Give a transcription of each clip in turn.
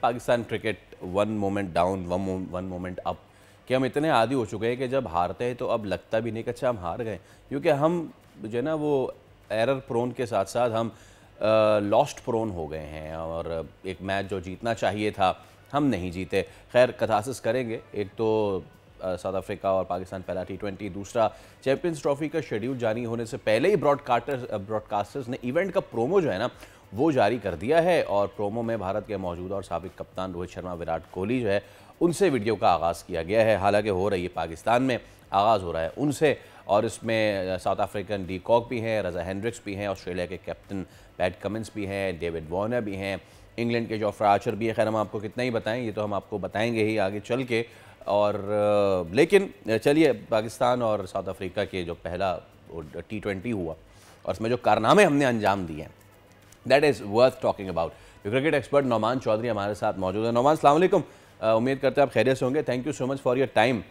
Pakistan cricket one moment down one moment up कि हम इतने आदी हो चुके हैं कि जब हारते हैं तो अब लगता भी नहीं कि अच्छा हम हार गए, क्योंकि हम जो है ना वो एरर प्रोन के साथ साथ हम लॉस्ट प्रोन हो गए हैं और एक मैच जो जीतना चाहिए था हम नहीं जीते। खैर कथासिस करेंगे, एक तो साउथ अफ्रीका और पाकिस्तान पहला T20, दूसरा चैंपियंस ट्रॉफी का शेड्यूल जारी होने से पहले ही ब्रॉडकास्टर्स ने इवेंट का प्रोमो जो है ना वो जारी कर दिया है और प्रोमो में भारत के मौजूदा और साबिक कप्तान रोहित शर्मा, विराट कोहली जो है उनसे वीडियो का आगाज़ किया गया है। हालांकि हो रही है पाकिस्तान में, आगाज़ हो रहा है उनसे, और इसमें साउथ अफ्रीकन डी कॉक भी हैं, रज़ा हेंड्रिक्स भी हैं, ऑस्ट्रेलिया के कैप्टन पैट कमिंस भी हैं, डेविड वॉर्नर भी हैं, इंग्लैंड के जोफ्रा आर्चर भी है। खैर हम आपको कितना ही बताएं, ये तो हम आपको बताएंगे ही आगे चल के। और लेकिन चलिए, पाकिस्तान और साउथ अफ्रीका के जो पहला T20 हुआ और इसमें जो कारनामे हमने अंजाम दिए हैं, that is worth talking about. Cricket expert Nauman Chaudhry हमारे साथ मौजूद है। नौमान, अस्सलाम वालेकुम, उम्मीद करते हैं आप खैरियत से होंगे। Thank you so much for your time.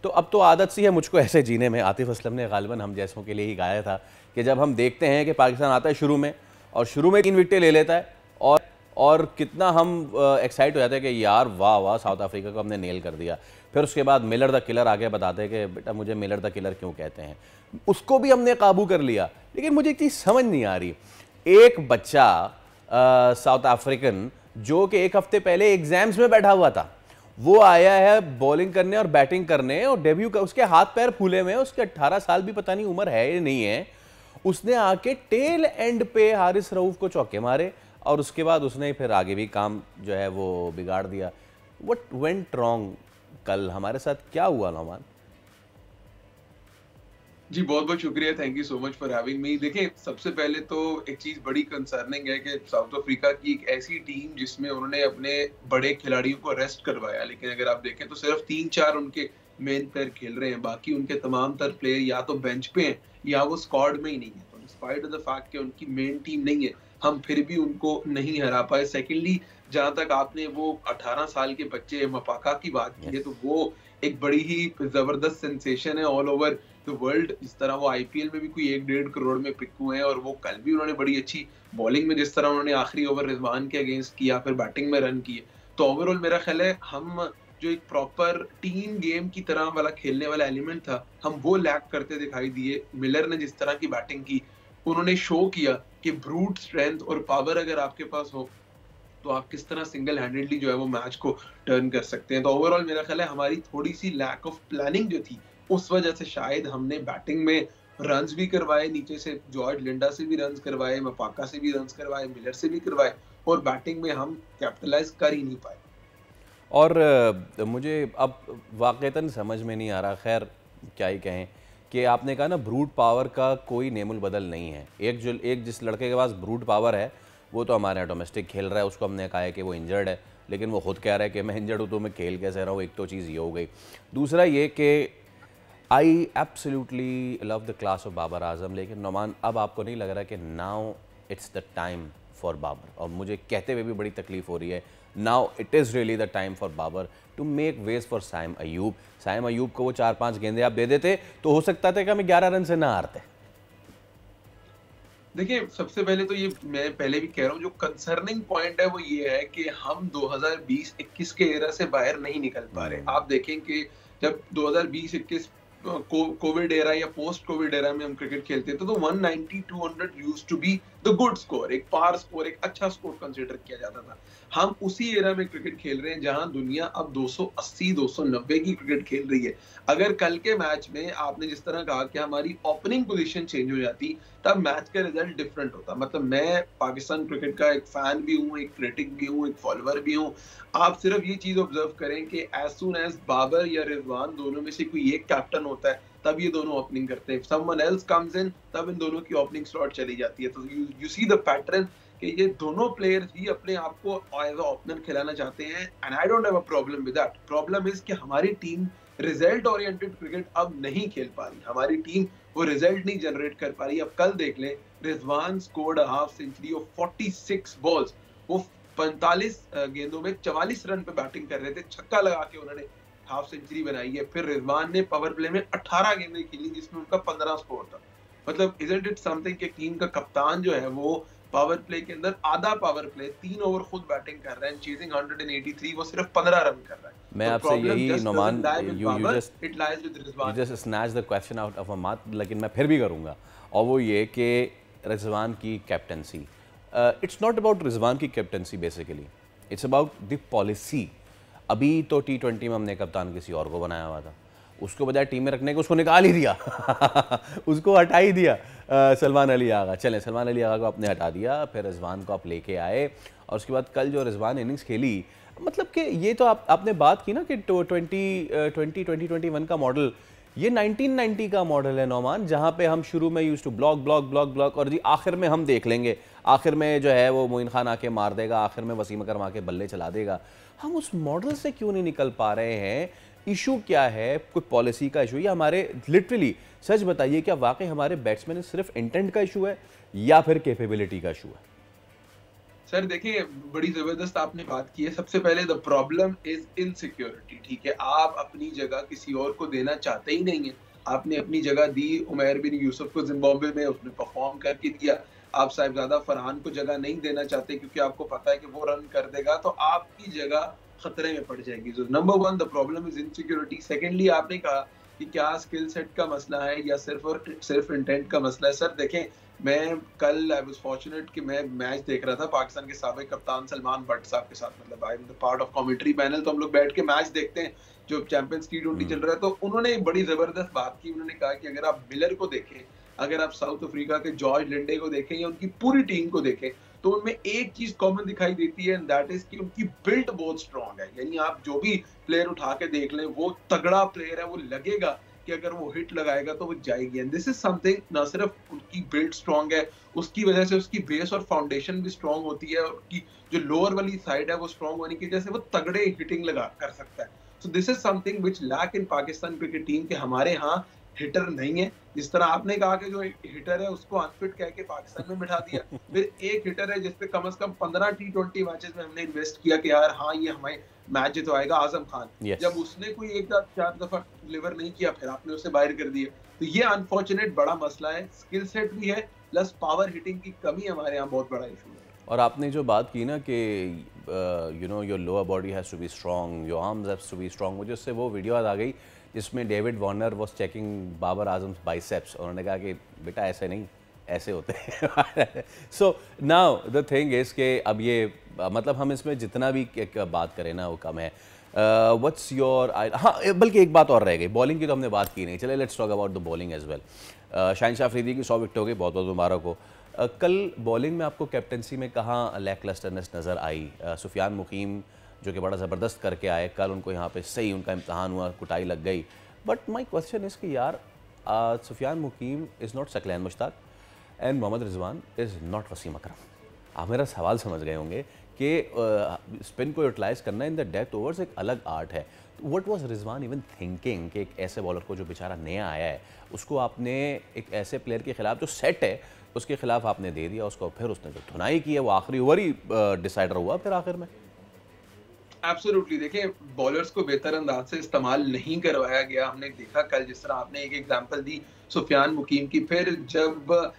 तो अब तो आदत सी है मुझको ऐसे जीने में, आतिफ असलम ने गालिबन हम जैसों के लिए ही गाया था कि जब हम देखते हैं कि पाकिस्तान आता है शुरू में और शुरू में 3 विकेटें ले लेता है और कितना हम एक्साइट हो जाते हैं कि यार वाह वाह साउथ अफ्रीका को हमने नेल कर दिया। फिर उसके बाद मिलर द किलर आगे बताते हैं कि बेटा मुझे मिलर द किलर क्यों कहते हैं, उसको भी हमने काबू कर लिया। लेकिन मुझे एक चीज़ समझ नहीं आ रही, एक बच्चा साउथ अफ्रीकन जो कि 1 हफ्ते पहले एग्जाम्स में बैठा हुआ था, वो आया है बॉलिंग करने और बैटिंग करने और डेब्यू का, उसके हाथ पैर फूले हुए हैं, उसके 18 साल भी पता नहीं उम्र है या नहीं है, उसने आके टेल एंड पे हारिस रऊफ को चौके मारे और उसके बाद उसने फिर आगे भी काम जो है वो बिगाड़ दिया। What went wrong? कल हमारे साथ क्या हुआ नौमान? जी बहुत बहुत शुक्रिया, thank you so much for having me. देखिए, सबसे पहले तो एक चीज बड़ी कंसर्निंग है कि साउथ अफ्रीका की एक ऐसी टीम जिसमें उन्होंने अपने बड़े खिलाड़ियों को रेस्ट करवाया, लेकिन अगर आप देखें तो सिर्फ 3-4 उनके मेन प्लेयर खेल रहे हैं, बाकी उनके तमाम तर प्लेयर या तो बेंच पे हैं या वो स्क्वाड में ही नहीं है। तो डिस्पाइट द फैक्ट कि उनकी मेन टीम नहीं है, हम फिर भी उनको नहीं हरा पाए। सेकेंडली, जहां तक आपने वो 18 साल के बच्चे मपाका की बात की है, तो वो एक बड़ी ही जबरदस्त सेंसेशन है ऑल ओवर द वर्ल्ड। जिस तरह वो आईपीएल में भी कोई 1-1.5 करोड़ में पिक हुए हैं और वो कल भी उन्होंने बड़ी अच्छी बॉलिंग में, जिस तरह उन्होंने आखिरी ओवर रिजवान के अगेंस्ट किया, फिर बैटिंग में रन किए। तो ओवरऑल मेरा ख्याल है हम जो एक प्रॉपर टीम गेम की तरह वाला खेलने वाला एलिमेंट था, हम वो लैक करते दिखाई दिए। मिलर ने जिस तरह की बैटिंग की, उन्होंने शो किया कि ब्रूट स्ट्रेंथ और पावर अगर आपके पास हो तो आप किस तरह सिंगल हैंडेडली जो है वो मैच को टर्न कर सकते हैं। तो ओवरऑल मेरा ख्याल है हमारी थोड़ी सी लैक ऑफ प्लानिंग जो थी, उस वजह से शायद हमने बैटिंग में रन्स भी करवाए, नीचे से जॉर्ज लिंडा से भी रन्स करवाए, मपाका से भी रन्स करवाए, मिलर से भी करवाए, और बैटिंग में हम कैपिटलाइज कर ही नहीं पाए। और मुझे अब वाक़तन समझ में नहीं आ रहा, खैर क्या ही कहें, कि आपने कहा ना ब्रूट पावर का कोई नेमुल बदल नहीं है। एक जिस लड़के के पास ब्रूट पावर है वो तो हमारे यहाँ डोमेस्टिक खेल रहा है, उसको हमने कहा है कि वो इंजर्ड है, लेकिन वो खुद कह रहा है कि मैं इंजर्ड हूँ तो मैं खेल कैसे रहा हूँ। एक तो चीज़ ये हो गई। दूसरा ये कि I absolutely love the class of Babar Azam, लेकिन नौमान अब आपको नहीं लग रहा कि now it's the time for Babar? और मुझे कहते हुए भी बड़ी तकलीफ हो रही है, now it is really the time for Babar to make ways for Saim Ayub. Saim Ayub को वो 4-5 गेंदे आप दे देते तो हो सकता था कि हमें 11 रन से ना हारते। देखिए, सबसे पहले तो ये मैं पहले भी कह रहा हूँ, जो कंसर्निंग पॉइंट है वो ये है कि हम 2020-21 के एरा से बाहर नहीं निकल पा रहे। आप देखें कि जब 2020-21 कोविड एरा या पोस्ट कोविड एरा में हम क्रिकेट खेलते थे तो 190-200 used to be the good score, एक पार स्कोर, एक अच्छा स्कोर कंसीडर किया जाता था। हम उसी एरा में क्रिकेट खेल रहे हैं जहां दुनिया अब 280-290 की क्रिकेट खेल रही है। अगर कल के मैच में आपने जिस तरह कहा कि हमारी ओपनिंग पोजीशन चेंज हो जाती, तब मैच का रिजल्ट डिफरेंट होता। मतलब मैं पाकिस्तान क्रिकेट का एक फैन भी हूँ, एक क्रिटिक भी हूँ, एक फॉलोअर भी हूँ। आप सिर्फ ये चीज ऑब्जर्व करें कि एज सून एज बाबर या रिजवान दोनों में से कोई एक कैप्टन होता है, तब ये दोनों ओपनिंग करते हैं। समवन एल्स कम्स इन, तब इन दोनों की ओपनिंग स्लॉट चली जाती है। तो यू सी द पैटर्न कि ये दोनों प्लेयर्स ही अपने आप को एज अ ओपनर खिलाना चाहते हैं, and I don't have a problem with that. Problem is कि हमारी टीम रिजल्ट ओरिएंटेड क्रिकेट अब नहीं खेल पा रही, हमारी टीम वो रिजल्ट नहीं जनरेट कर पा रही। अब कल देख लें, Rizwan scored a half century of 46 balls. वो 45 गेंदों में 44 रन पे बैटिंग कर रहे थे, छक्का लगा के उन्होंने हाफ सेंचुरी बनाई है। फिर रिजवान ने पावर प्ले में 18 गेंदें खेली जिसमें उनका 15 स्कोर था। मतलब इजंट इट समथिंग कि टीम का कप्तान जो है वो पावर प्ले के अंदर आधा पावर प्ले 3 ओवर खुद बैटिंग कर रहे हैं, चेजिंग 183, वो सिर्फ 15 रन कर रहा है। मैं तो आपसे यही problem Noman you just snatch the question out of a mouth, लेकिन मैं फिर भी करूँगा, और वो ये कि रिजवान की captaincy, it's not about Rizwan की captaincy basically, it's about the policy. अभी तो T20 में हमने कप्तान किसी और को बनाया हुआ था, उसको बजाय टीम में रखने को उसको निकाल ही दिया उसको हटा ही दिया सलमान अली आगा। चलें, सलमान अली आगा को आपने हटा दिया, फिर रिजवान को आप लेके आए, और उसके बाद कल जो रिजवान इनिंग्स खेली, मतलब कि ये तो आपने बात की ना कि 2021 का मॉडल, ये 1990 का मॉडल है नौमान, जहाँ पे हम शुरू में use to block block block block, और जी आखिर में हम देख लेंगे, आखिर में जो है वो मोइन खान आके मार देगा, आखिर में वसीम अकरम आके बल्ले चला देगा। हम उस मॉडल से क्यों नहीं निकल पा रहे हैं? इशू क्या है? कोई पॉलिसी का इशू, या हमारे लिटरली सच बताइए, क्या वाकई हमारे बैट्समैन सिर्फ इंटेंट का इशू है या फिर कैपेबिलिटी का इशू है? सर देखिए, बड़ी जबरदस्त आपने बात की है। सबसे पहले द प्रॉब्लम इज इनसिक्योरिटी, ठीक है। आप अपनी जगह किसी और को देना चाहते ही नहीं है। आपने अपनी जगह दी उमैर बिन यूसुफ को जिम्बाब्वे में, उसने परफॉर्म करके दिया। आप साहिबजादा फरहान को जगह नहीं देना चाहते क्योंकि आपको पता है कि वो रन कर देगा, तो आपकी जगह खतरे में पड़ जाएगी। तो number 1 the problem is insecurity. Secondly, आपने कहा कि क्या स्किल सेट का मसला है या सिर्फ इंटेंट का मसला है। सर देखें, मैं कल आई वाज फॉर्चुनेट कि मैं मैच देख रहा था पाकिस्तान के साबिक कप्तान सलमान बट साहब के साथ, मतलब I am the part of commentary panel, तो हम लोग बैठ के मैच देखते हैं जो चैंपियंस T20 चल रहा है। तो उन्होंने एक बड़ी जबरदस्त बात की। उन्होंने कहा कि अगर आप मिलर को देखें, अगर आप साउथ अफ्रीका के जॉर्ज लिंडे को देखें या उनकी पूरी टीम को देखें, तो उनमें एक चीज कॉमन दिखाई देती है, एंड दैट इज कि उनकी बिल्ड बहुत स्ट्रांग है। यानी आप जो भी प्लेयर उठा के देख लें, वो तगड़ा प्लेयर है, वो लगेगा कि अगर वो हिट लगाएगा तो वो जाएगी। एंड दिस इज समथिंग, ना सिर्फ उनकी बिल्ड स्ट्रांग है, उसकी वजह से उसकी बेस और फाउंडेशन भी स्ट्रांग होती है, और उसकी जो लोअर वाली साइड है वो स्ट्रांग होने की वजह से वो तगड़े हिटिंग लगा कर सकता है। So this is something which lack in Pakistan cricket team, के हमारे यहाँ हिटर नहीं है। जिस तरह आपने कहा कि जो हिटर है उसको अनफिट कह के पाकिस्तान में बिठा दिया, फिर एक हिटर है जिसपे कम से कम 15 T20 मैचेस में हमने इन्वेस्ट किया कि यार हाँ ये हमें मैच जितवाएगा, आजम खान। जब उसने कोई एक चार दफा डिलीवर नहीं किया, फिर आपने उसे बाहर कर दिया। तो ये अनफॉर्चुनेट बड़ा मसला है। स्किल सेट भी है, प्लस पावर हिटिंग की कमी हमारे यहाँ बहुत बड़ा इशू है। और आपने जो बात की ना कि you know your lower body has to be strong, your arms have to be strong, मुझे उससे वो वीडियो याद आ गई जिसमें David Warner was checking Babar Azam's biceps, और उन्होंने कहा कि बेटा ऐसे नहीं, ऐसे होते हैं। So now the thing is कि अब ये मतलब हम इसमें जितना भी बात करें ना वो कम है। व्हाट्स योर, हाँ बल्कि एक बात और रह गई, बॉलिंग की तो हमने बात की नहीं, चले let's talk about the bowling as well. Shaheen Afridi की 100 विकेट हो गई, बहुत बहुत मुबारक हो। कल बॉलिंग में आपको कैप्टनसी में कहाँ लैकलस्टरनेस नज़र आई? सुफियान मुकीम जो कि बड़ा ज़बरदस्त करके आए, कल उनको यहाँ पे सही उनका इम्तहान हुआ, कुटाई लग गई, बट माई क्वेश्चन इज़ कि यार Sufiyan Muqeem is not Saqlain Mushtaq and Mohammad Rizwan is not Wasim Akram. आप मेरा सवाल समझ गए होंगे कि स्पिन को यूटिलाइज़ करना इन द डेथ ओवर्स एक अलग आर्ट है। What was Rizwan even thinking कि एक ऐसे बॉलर को जो बेचारा नया आया है उसको आपने एक ऐसे प्लेयर के खिलाफ जो सेट है उसके खिलाफ आपने दे दिया उसको, फिर उसने जो धुनाई की है वो आखिरी ओवर ही डिसाइडर हुआ फिर आखिर में। एब्सोल्युटली, देखिए बॉलर्स को बेहतर अंदाज से इस्तेमाल नहीं करवाया गया। हमने देखा कल जिस तरह आपने एक एग्जांपल दी सुफियान मुकीम की, फिर जब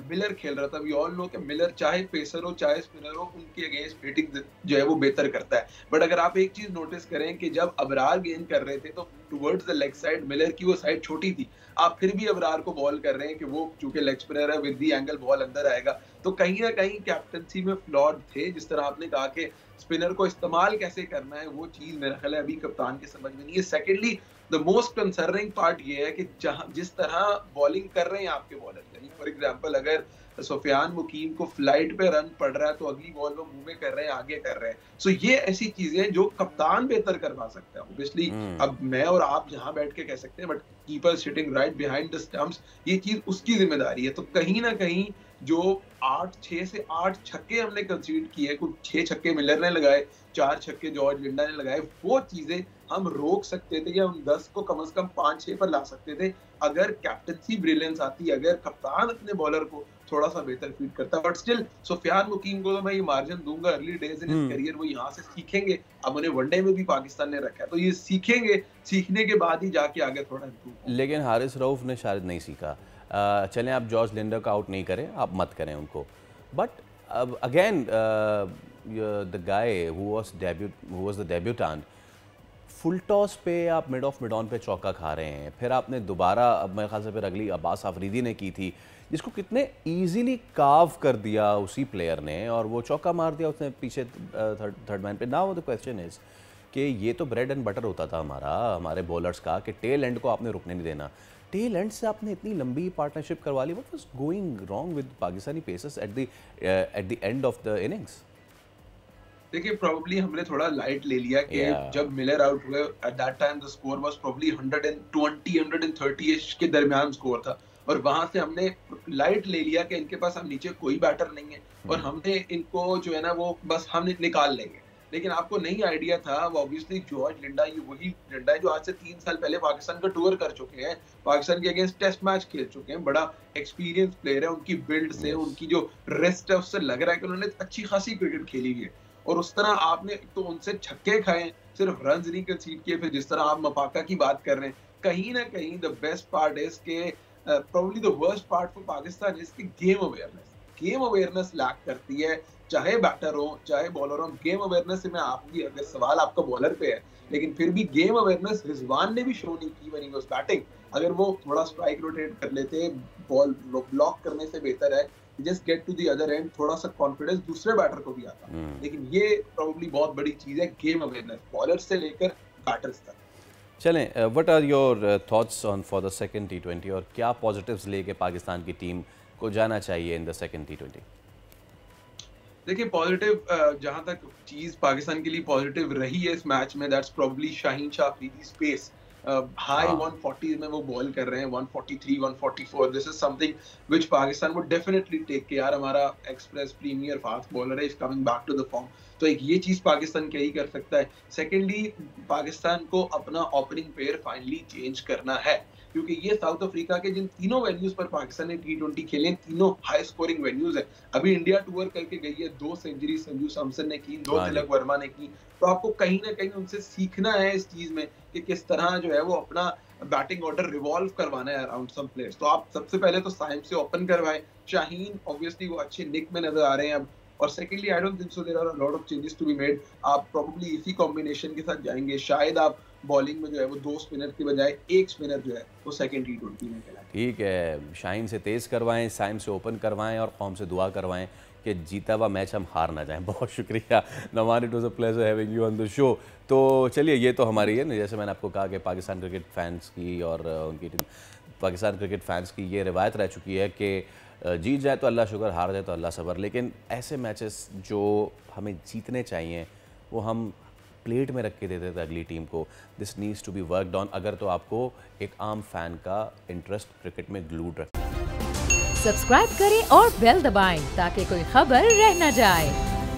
मिलर खेल रहा था, वी ऑल नो कि मिलर चाहे पेसर हो चाहे स्पिनर हो, उनके अगेंस्ट हिटिंग जो है वो बेहतर करता है। बट अगर आप एक चीज नोटिस करें कि जब अबरार गेंद कर रहे थे तो towards the leg side Miller की वो साइड छोटी थी, आप फिर भी अबरार को बॉल कर रहे हैं कि वो चूंकि लेग स्पिनर है, विद दी एंगल बॉल अंदर आएगा। तो कहीं ना कहीं कैप्टनसी में फ्लॉड थे। जिस तरह आपने कहा कि स्पिनर को इस्तेमाल कैसे करना है, वो चीज मेरा ख्याल है अभी कप्तान के समझ में नहीं है। Secondly, the most concerning part ये है कि जिस तरह बॉलिंग कर रहे हैं आपके बॉलर, यानी फॉर एग्जांपल अगर सुफियान मुकीम को फ्लाइट पे रन पड़ रहा है तो अगली बॉल वो मुंह में कर रहे हैं, आगे कर रहे हैं। सो ये ऐसी चीजें जो कप्तान बेहतर करवा सकता है ऑब्वियसली। अब मैं और आप जहां बैठ के कह सकते हैं, but keeper sitting right behind the stumps, ये चीज उसकी जिम्मेदारी है। तो कहीं ना कहीं जो 6 से 8 छक्के हमने कंसीड किए, कुछ 6 छक्के मिलर ने लगाए, 4 छक्के जॉर्ज लिंडा ने लगाए, वो चीजें हम रोक सकते थे या उन 10 को कम से कम 5-6 पर ला सकते थे अगर कैप्टनसी ब्रिलियंस आती, अगर कप्तान अपने बॉलर को थोड़ा सा बेहतर फीड करता। बट स्टिल सुफियान मुकीम को तो मैं ये मार्जिन दूंगा, early days in his career वो यहाँ से सीखेंगे। अब उन्हें वनडे में भी पाकिस्तान ने रखा है तो ये सीखेंगे, सीखने के बाद ही जाके आगे थोड़ा इम्प्रूव। लेकिन हारिस रऊफ ने शायद नहीं सीखा। चलें आप जॉर्ज लिंडर का आउट नहीं करें, आप मत करें उनको, बट अब again the guy who was the debutant, full toss पे आप मिड ऑफ मिड ऑन पे चौका खा रहे हैं, फिर आपने दोबारा, अब मेरे ख्याल से फिर अगली अब्बास आफरीदी ने की थी, जिसको कितने इजीली काव कर दिया उसी प्लेयर ने, और वो चौका मार दिया उसने पीछे थर्ड मैन पे। नाउ द क्वेश्चन इज कि ये तो ब्रेड एंड बटर होता था हमारे बॉलर्स का, कि टेल एंड को आपने रुकने नहीं देना। टेल एंड से आपने इतनी लंबी पार्टनरशिप करवा ली, what was going wrong with Pakistani pacers at the end of the innings? देखिए प्रोबेबली हमने थोड़ा लाइट ले लिया कि जब मिलर आउट हुए, at that time the score was probably 120 130 इश के दरमियान स्कोर था, और वहां से हमने लाइट ले लिया कि इनके पास हम नीचे कोई बैटर नहीं है और हमने इनको जो है ना वो बस हम निकाल लेंगे। लेकिन आपको नहीं आइडिया था, वो ऑब्वियसली जॉर्ज लिंडा, ये वही लिंडा है जो आज से 3 साल पहले पाकिस्तान का टूर कर चुके हैं, पाकिस्तान के अगेंस्ट टेस्ट मैच खेल चुके हैं, बड़ा एक्सपीरियंस प्लेयर है। उनकी बिल्ड से, उनकी जो रेस्ट है उससे लग रहा है कि उन्होंने अच्छी खासी क्रिकेट खेली हुई है, और उस तरह आपने तो उनसे छक्के खाए, सिर्फ रन नहीं कंसीड किए। फिर जिस तरह आप मपाका की बात कर रहे हैं, कहीं ना कहीं द बेस्ट पार्ट इज के probably the worst part for Pakistan is की गेम अवेयरनेस लैक करती है, चाहे बैटर हो चाहे बॉलर हो। गेम अवेयरनेस से मैं आपकी, अगर सवाल आपका बॉलर पे है, लेकिन फिर भी गेम अवेयरनेस रिजवान ने भी शो नहीं की व्हेन ही वाज बैटिंग। अगर वो थोड़ा स्ट्राइक रोटेट कर लेते, बॉल ब्लॉक करने से बेहतर है just get to the other end, थोड़ा सा कॉन्फिडेंस दूसरे बैटर को भी आता। लेकिन ये प्रोबब्ली बहुत बड़ी चीज है, गेम अवेयरनेस, बॉलर से लेकर बैटर्स तक। चलें, what are your thoughts on for the second T20, और क्या पॉजिटिव्स लेके पाकिस्तान की टीम को जाना चाहिए इन द सेकंड T20? देखिए पॉजिटिव, जहां तक चीज पाकिस्तान के लिए पॉजिटिव रही है इस मैच में, that's probably Shaheen Shah Afridi space. High 140 में वो बॉल कर रहे हैं, 143 144, this is something which Pakistan would definitely take के, यार हमारा एक्सप्रेस प्रीमियर फास्ट बॉलर है, is coming back to the form. तो एक ये चीज पाकिस्तान क्या ही कर सकता है। सेकेंडली, पाकिस्तान को अपना ओपनिंग पेयर फाइनली चेंज करना है, क्योंकि ये साउथ अफ्रीका के जिन तीनों वेन्यूज पर पाकिस्तान ने T20 खेले, तीनों हाई स्कोरिंग वेन्यूज है। अभी इंडिया टूर करके गई है, 2 सेंचुरी संजू सैमसन ने की, 2 तिलक वर्मा ने की। तो आपको कहीं ना कहीं उनसे सीखना है इस चीज में कि किस तरह जो है वो अपना बैटिंग ऑर्डर रिवॉल्व करवाना है अराउंड सम प्लेयर्स। तो आप सबसे पहले तो साइम से ओपन करवाएं। शाहीन ऑब्वियसली वो अच्छे निक में नजर आ रहे हैं अब, और secondly I don't think so there are a lot of changes to be made. आप प्रोबब्ली इसी कॉम्बिनेशन के साथ जाएंगे, शायद आप बॉलिंग में जो है वो 2 स्पिनर की बजाय 1 स्पिनर जो है वो सेकंड T20 में खेला। ठीक है, शाहीन से तेज़ करवाएं, साइम से ओपन करवाएं, और कौम से दुआ करवाएं कि जीता हुआ मैच हम हार ना जाएं। बहुत शुक्रिया Naman, it was a pleasure having you on the show. तो चलिए, ये तो हमारी है ना, जैसे मैंने आपको कहा कि पाकिस्तान क्रिकेट फैंस की और उनकी टीम, पाकिस्तान क्रिकेट फैंस की ये रिवायत रह चुकी है कि जीत जाए तो अल्लाह शुक्र, हार जाए तो अल्लाह सब्र। लेकिन ऐसे मैचेस जो हमें जीतने चाहिए वो हम प्लेट में रख के देते थे अगली टीम को। This needs to be worked on, अगर तो आपको एक आम फैन का इंटरेस्ट क्रिकेट में ग्लूड रखे। सब्सक्राइब करें और बेल दबाएं ताकि कोई खबर रह न जाए।